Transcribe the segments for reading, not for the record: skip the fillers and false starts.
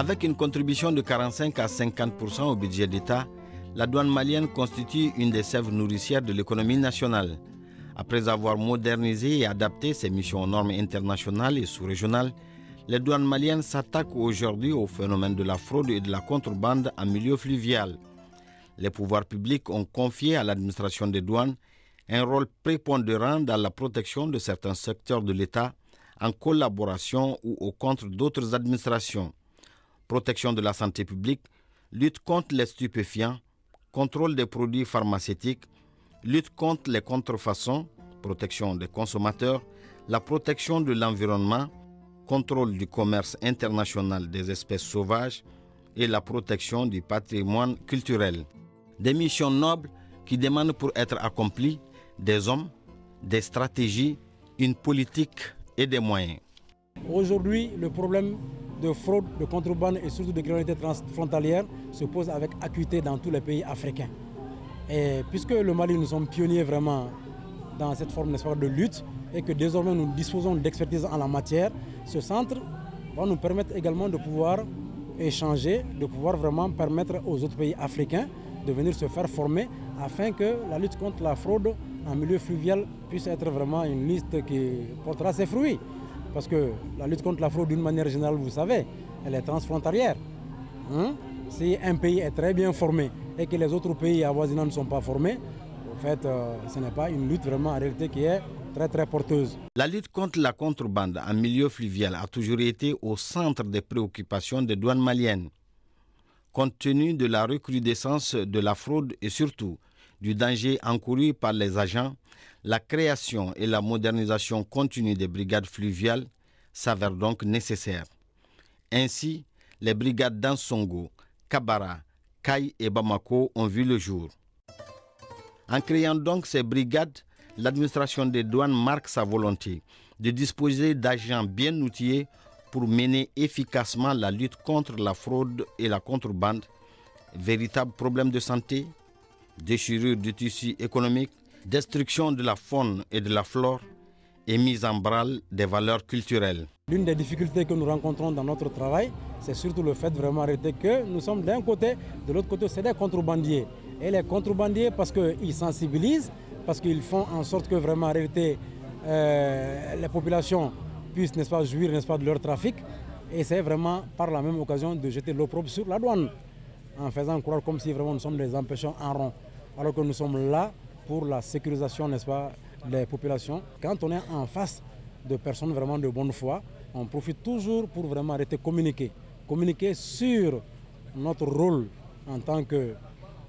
Avec une contribution de 45 à 50% au budget d'État, la douane malienne constitue une des sèves nourricières de l'économie nationale. Après avoir modernisé et adapté ses missions aux normes internationales et sous-régionales, les douanes maliennes s'attaquent aujourd'hui au phénomène de la fraude et de la contrebande en milieu fluvial. Les pouvoirs publics ont confié à l'administration des douanes un rôle prépondérant dans la protection de certains secteurs de l'État en collaboration ou au contre d'autres administrations. Protection de la santé publique, lutte contre les stupéfiants, contrôle des produits pharmaceutiques, lutte contre les contrefaçons, protection des consommateurs, la protection de l'environnement, contrôle du commerce international des espèces sauvages et la protection du patrimoine culturel. Des missions nobles qui demandent pour être accomplies des hommes, des stratégies, une politique et des moyens. Aujourd'hui, le problème de fraude, de contrebande et surtout de criminalité transfrontalière se pose avec acuité dans tous les pays africains. Et puisque le Mali, nous sommes pionniers vraiment dans cette forme de lutte et que désormais nous disposons d'expertise en la matière, ce centre va nous permettre également de pouvoir échanger, de pouvoir vraiment permettre aux autres pays africains de venir se faire former afin que la lutte contre la fraude en milieu fluvial puisse être vraiment une liste qui portera ses fruits. Parce que la lutte contre la fraude, d'une manière générale, vous savez, elle est transfrontalière. Si un pays est très bien formé et que les autres pays avoisinants ne sont pas formés, en fait, ce n'est pas une lutte vraiment en réalité qui est très très porteuse. La lutte contre la contrebande en milieu fluvial a toujours été au centre des préoccupations des douanes maliennes. Compte tenu de la recrudescence de la fraude et surtout du danger encouru par les agents, la création et la modernisation continue des brigades fluviales s'avèrent donc nécessaires. Ainsi, les brigades d'Ansongo, Kabara, Kaï et Bamako ont vu le jour. En créant donc ces brigades, l'administration des douanes marque sa volonté de disposer d'agents bien outillés pour mener efficacement la lutte contre la fraude et la contrebande, véritables problèmes de santé, déchirure du tissu économique, destruction de la faune et de la flore et mise en branle des valeurs culturelles. L'une des difficultés que nous rencontrons dans notre travail, c'est surtout le fait vraiment arrêter que nous sommes d'un côté, de l'autre côté, c'est des contrebandiers. Et les contrebandiers, parce qu'ils sensibilisent, parce qu'ils font en sorte que vraiment en réalité les populations puissent, n'est-ce pas, jouir, n'est-ce pas, de leur trafic. Et c'est vraiment par la même occasion de jeter l'opprobre sur la douane, en faisant croire comme si vraiment nous sommes des empêcheurs en rond, alors que nous sommes là pour la sécurisation, n'est-ce pas, des populations. Quand on est en face de personnes vraiment de bonne foi, on profite toujours pour vraiment arrêter de communiquer sur notre rôle en tant que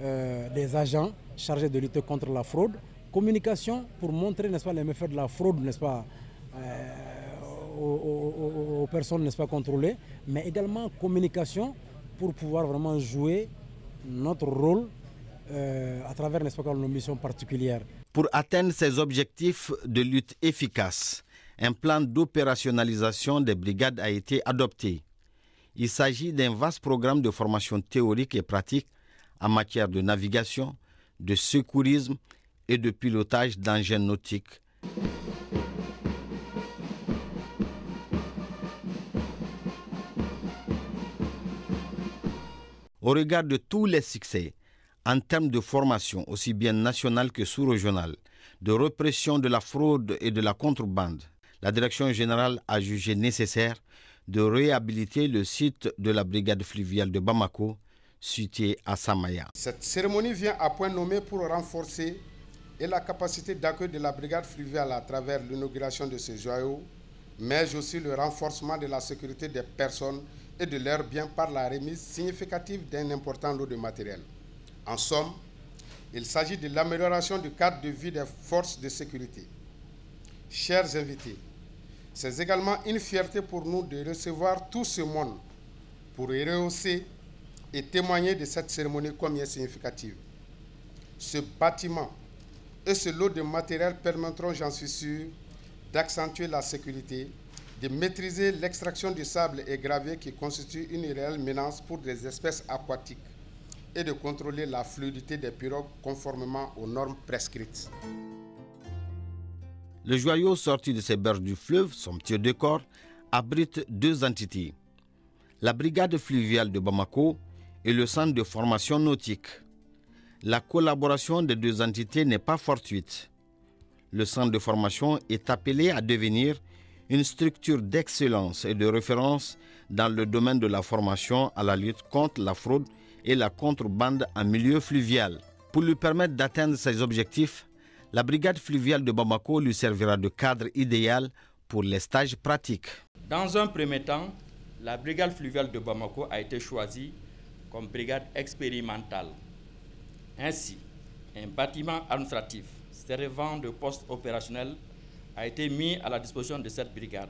des agents chargés de lutter contre la fraude, communication pour montrer, n'est-ce pas, les méfaits de la fraude, n'est-ce pas, aux personnes, n'est-ce pas, contrôlées, mais également communication pour pouvoir vraiment jouer notre rôle à travers, n'est-ce pas, nos missions particulières. Pour atteindre ces objectifs de lutte efficace, un plan d'opérationnalisation des brigades a été adopté. Il s'agit d'un vaste programme de formation théorique et pratique en matière de navigation, de secourisme et de pilotage d'engins nautiques. Au regard de tous les succès, en termes de formation aussi bien nationale que sous-régionale, de répression de la fraude et de la contrebande, la direction générale a jugé nécessaire de réhabiliter le site de la brigade fluviale de Bamako, situé à Samaya. Cette cérémonie vient à point nommé pour renforcer la capacité d'accueil de la brigade fluviale à travers l'inauguration de ce joyau, mais aussi le renforcement de la sécurité des personnes et de leurs biens par la remise significative d'un important lot de matériel. En somme, il s'agit de l'amélioration du cadre de vie des forces de sécurité. Chers invités, c'est également une fierté pour nous de recevoir tout ce monde pour rehausser et témoigner de cette cérémonie combien significative. Ce bâtiment et ce lot de matériel permettront, j'en suis sûr, d'accentuer la sécurité, de maîtriser l'extraction du sable et gravier qui constitue une réelle menace pour des espèces aquatiques et de contrôler la fluidité des pirogues conformément aux normes prescrites. Le joyau sorti de ces berges du fleuve, somptueux décor, abrite deux entités. La brigade fluviale de Bamako et le centre de formation nautique. La collaboration des deux entités n'est pas fortuite. Le centre de formation est appelé à devenir une structure d'excellence et de référence dans le domaine de la formation à la lutte contre la fraude et la contrebande en milieu fluvial. Pour lui permettre d'atteindre ses objectifs, la brigade fluviale de Bamako lui servira de cadre idéal pour les stages pratiques. Dans un premier temps, la brigade fluviale de Bamako a été choisie comme brigade expérimentale. Ainsi, un bâtiment administratif servant de poste opérationnel a été mis à la disposition de cette brigade.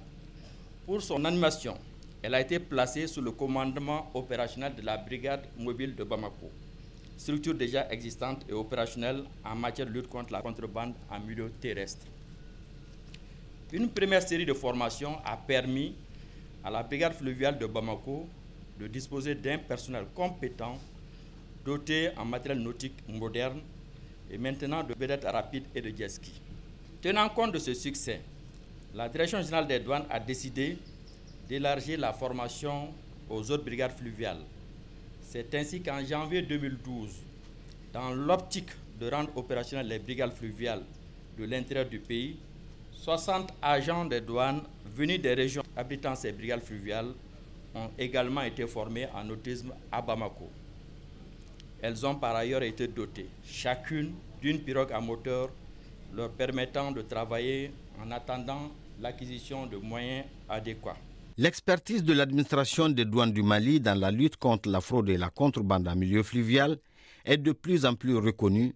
Pour son animation, elle a été placée sous le commandement opérationnel de la brigade mobile de Bamako, structure déjà existante et opérationnelle en matière de lutte contre la contrebande en milieu terrestre. Une première série de formations a permis à la brigade fluviale de Bamako de disposer d'un personnel compétent, doté en matériel nautique moderne et maintenant de vedettes rapides et de jet ski. Tenant compte de ce succès, la Direction générale des douanes a décidé d'élargir la formation aux autres brigades fluviales. C'est ainsi qu'en janvier 2012, dans l'optique de rendre opérationnelles les brigades fluviales de l'intérieur du pays, 60 agents des douanes venus des régions abritant ces brigades fluviales ont également été formés en nautisme à Bamako. Elles ont par ailleurs été dotées, chacune d'une pirogue à moteur leur permettant de travailler en attendant l'acquisition de moyens adéquats. L'expertise de l'administration des douanes du Mali dans la lutte contre la fraude et la contrebande en milieu fluvial est de plus en plus reconnue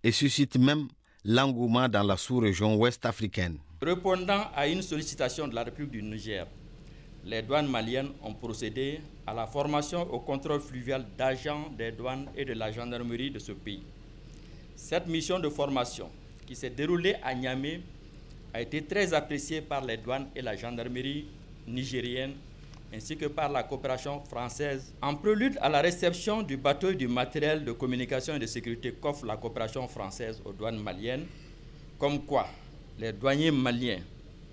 et suscite même l'engouement dans la sous-région ouest africaine. Répondant à une sollicitation de la République du Niger, les douanes maliennes ont procédé à la formation au contrôle fluvial d'agents des douanes et de la gendarmerie de ce pays. Cette mission de formation, qui s'est déroulée à Niamey, a été très appréciée par les douanes et la gendarmerie nigérienne, ainsi que par la coopération française. En prélude à la réception du bateau et du matériel de communication et de sécurité qu'offre la coopération française aux douanes maliennes, comme quoi les douaniers maliens,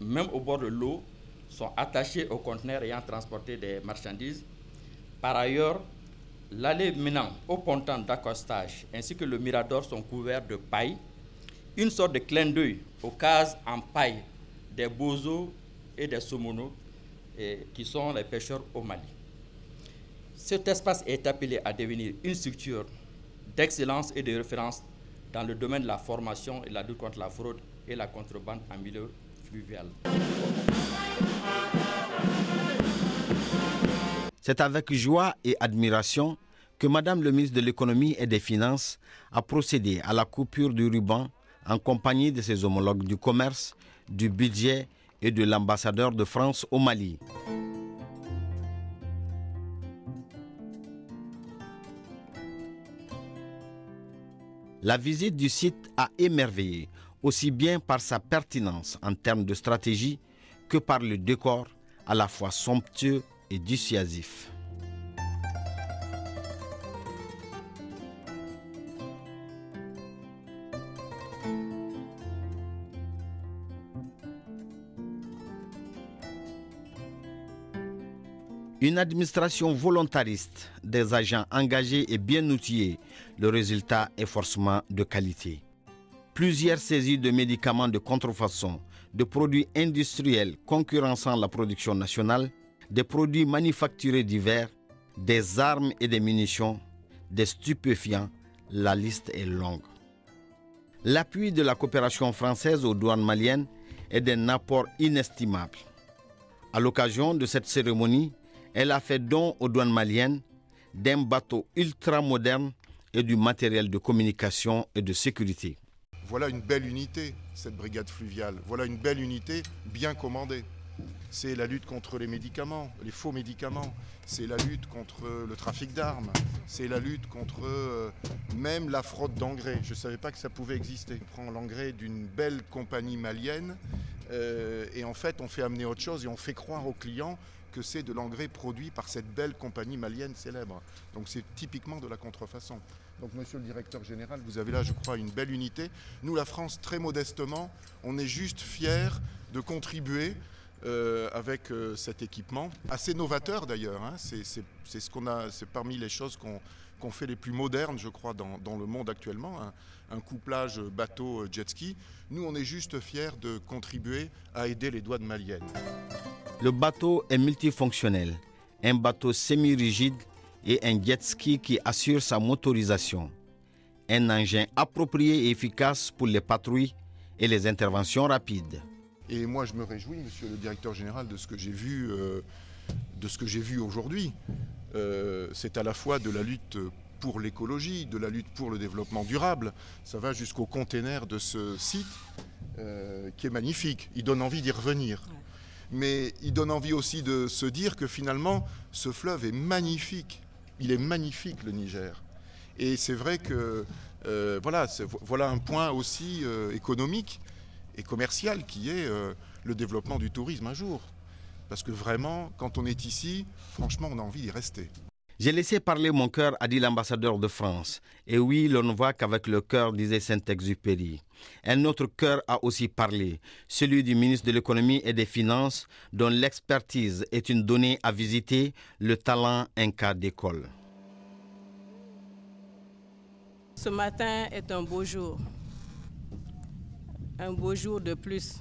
même au bord de l'eau, sont attachés aux conteneurs ayant transporté des marchandises. Par ailleurs, l'allée menant au ponton d'accostage ainsi que le mirador sont couverts de paille, une sorte de clin d'œil aux cases en paille des bozos et des somonos qui sont les pêcheurs au Mali. Cet espace est appelé à devenir une structure d'excellence et de référence dans le domaine de la formation et la lutte contre la fraude et la contrebande en milieu fluvial. C'est avec joie et admiration que Madame le ministre de l'Économie et des Finances a procédé à la coupure du ruban en compagnie de ses homologues du commerce, du budget et de l'ambassadeur de France au Mali. La visite du site a émerveillé, aussi bien par sa pertinence en termes de stratégie que par le décor à la fois somptueux et dissuasif. Une administration volontariste, des agents engagés et bien outillés, le résultat est forcément de qualité. Plusieurs saisies de médicaments de contrefaçon, de produits industriels concurrençant la production nationale, des produits manufacturés divers, des armes et des munitions, des stupéfiants, la liste est longue. L'appui de la coopération française aux douanes maliennes est d'un apport inestimable. À l'occasion de cette cérémonie, elle a fait don aux douanes maliennes d'un bateau ultra-moderne et du matériel de communication et de sécurité. Voilà une belle unité, cette brigade fluviale. Voilà une belle unité bien commandée. C'est la lutte contre les médicaments, les faux médicaments. C'est la lutte contre le trafic d'armes. C'est la lutte contre même la fraude d'engrais. Je ne savais pas que ça pouvait exister. On prend l'engrais d'une belle compagnie malienne et en fait on fait amener autre chose et on fait croire aux clients que c'est de l'engrais produit par cette belle compagnie malienne célèbre. Donc c'est typiquement de la contrefaçon. Donc monsieur le directeur général, vous avez là je crois une belle unité. Nous la France très modestement, on est juste fiers de contribuer avec cet équipement, assez novateur d'ailleurs. Hein. C'est parmi les choses qu'on fait les plus modernes, je crois, dans le monde actuellement. Un couplage bateau jet ski. Nous, on est juste fiers de contribuer à aider les douanes maliennes. Le bateau est multifonctionnel, un bateau semi-rigide et un jet ski qui assure sa motorisation. Un engin approprié et efficace pour les patrouilles et les interventions rapides. Et moi, je me réjouis, monsieur le directeur général, de ce que j'ai vu, aujourd'hui. C'est à la fois de la lutte pour l'écologie, de la lutte pour le développement durable. Ça va jusqu'au container de ce site qui est magnifique. Il donne envie d'y revenir. Mais il donne envie aussi de se dire que finalement, ce fleuve est magnifique. Il est magnifique, le Niger. Et c'est vrai que voilà un point aussi économique et commercial qui est le développement du tourisme un jour. Parce que vraiment, quand on est ici, franchement, on a envie d'y rester. J'ai laissé parler mon cœur, a dit l'ambassadeur de France. Et oui, l'on ne voit qu'avec le cœur, disait Saint-Exupéry. Un autre cœur a aussi parlé, celui du ministre de l'économie et des finances, dont l'expertise est une donnée à visiter, le talent un cas d'école. Ce matin est un beau jour de plus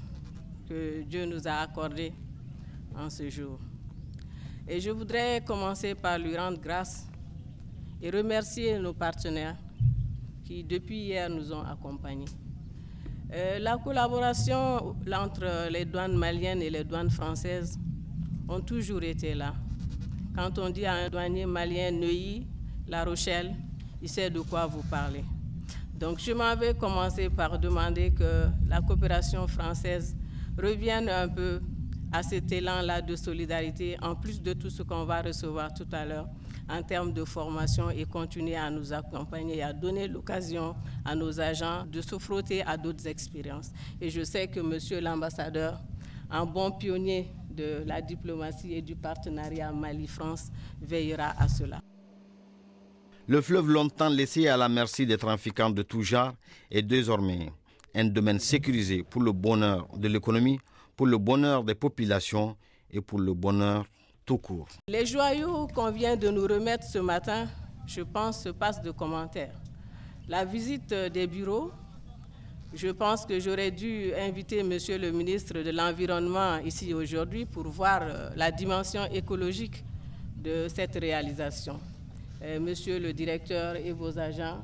que Dieu nous a accordé en ce jour. Et je voudrais commencer par lui rendre grâce et remercier nos partenaires qui, depuis hier, nous ont accompagnés. La collaboration entre les douanes maliennes et les douanes françaises ont toujours été là. Quand on dit à un douanier malien Neuilly, La Rochelle, il sait de quoi vous parlez. Donc je m'avais commencé par demander que la coopération française revienne un peu à cet élan-là de solidarité, en plus de tout ce qu'on va recevoir tout à l'heure en termes de formation et continuer à nous accompagner et à donner l'occasion à nos agents de se frotter à d'autres expériences. Et je sais que monsieur l'ambassadeur, un bon pionnier de la diplomatie et du partenariat Mali-France, veillera à cela. Le fleuve longtemps laissé à la merci des trafiquants de tout genre est désormais un domaine sécurisé pour le bonheur de l'économie, pour le bonheur des populations et pour le bonheur tout court. Les joyaux qu'on vient de nous remettre ce matin, je pense, se passent de commentaires. La visite des bureaux, je pense que j'aurais dû inviter monsieur le ministre de l'Environnement ici aujourd'hui pour voir la dimension écologique de cette réalisation. Monsieur le directeur et vos agents,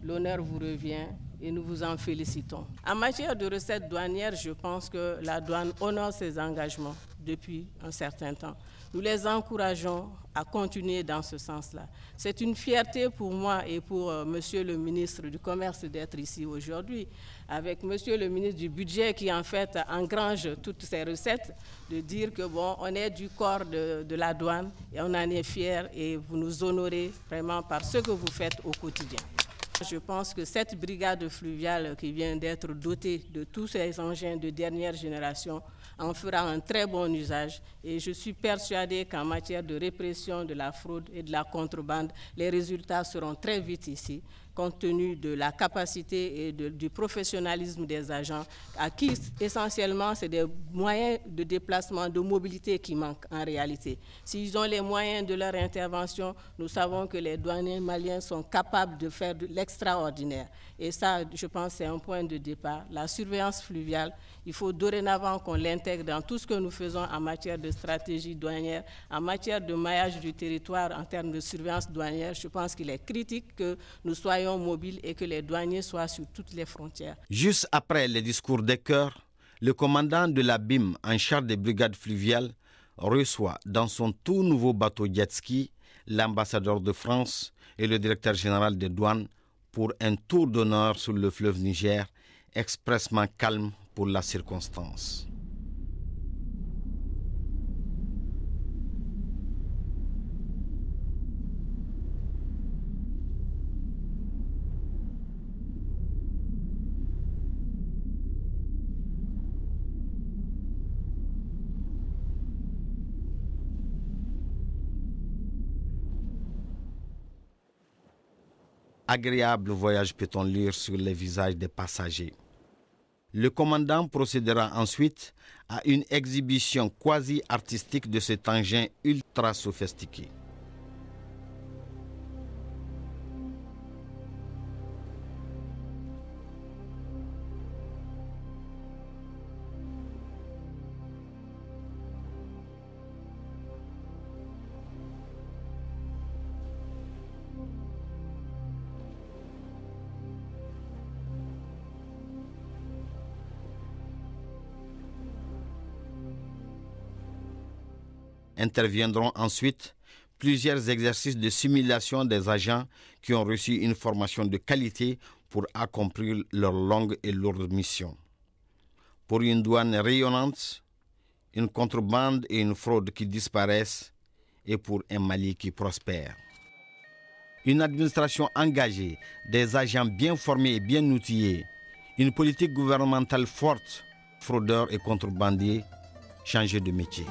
l'honneur vous revient et nous vous en félicitons. En matière de recettes douanières, je pense que la douane honore ses engagements depuis un certain temps. Nous les encourageons à continuer dans ce sens-là. C'est une fierté pour moi et pour monsieur le ministre du Commerce d'être ici aujourd'hui, avec monsieur le ministre du Budget qui en fait engrange toutes ces recettes, de dire que bon, on est du corps de la douane et on en est fiers et vous nous honorez vraiment par ce que vous faites au quotidien. Je pense que cette brigade fluviale qui vient d'être dotée de tous ces engins de dernière génération en fera un très bon usage et je suis persuadée qu'en matière de répression de la fraude et de la contrebande, les résultats seront très vite ici, compte tenu de la capacité et du professionnalisme des agents, à qui essentiellement c'est des moyens de déplacement, de mobilité qui manquent en réalité. S'ils ont les moyens de leur intervention, nous savons que les douaniers maliens sont capables de faire de l'extraordinaire. Et ça, je pense, c'est un point de départ. La surveillance fluviale, il faut dorénavant qu'on l'intègre dans tout ce que nous faisons en matière de stratégie douanière, en matière de maillage du territoire, en termes de surveillance douanière. Je pense qu'il est critique que nous soyons mobiles et que les douaniers soient sur toutes les frontières. Juste après les discours des cœurs, le commandant de la BIM en charge des brigades fluviales reçoit dans son tout nouveau bateau jet ski l'ambassadeur de France et le directeur général des douanes pour un tour d'honneur sur le fleuve Niger, expressément calme pour la circonstance. Agréable voyage peut-on lire sur les visages des passagers. Le commandant procédera ensuite à une exhibition quasi-artistique de cet engin ultra sophistiqué. Interviendront ensuite plusieurs exercices de simulation des agents qui ont reçu une formation de qualité pour accomplir leur longue et lourde mission. Pour une douane rayonnante, une contrebande et une fraude qui disparaissent, et pour un Mali qui prospère. Une administration engagée, des agents bien formés et bien outillés, une politique gouvernementale forte, fraudeurs et contrebandiers, changer de métier.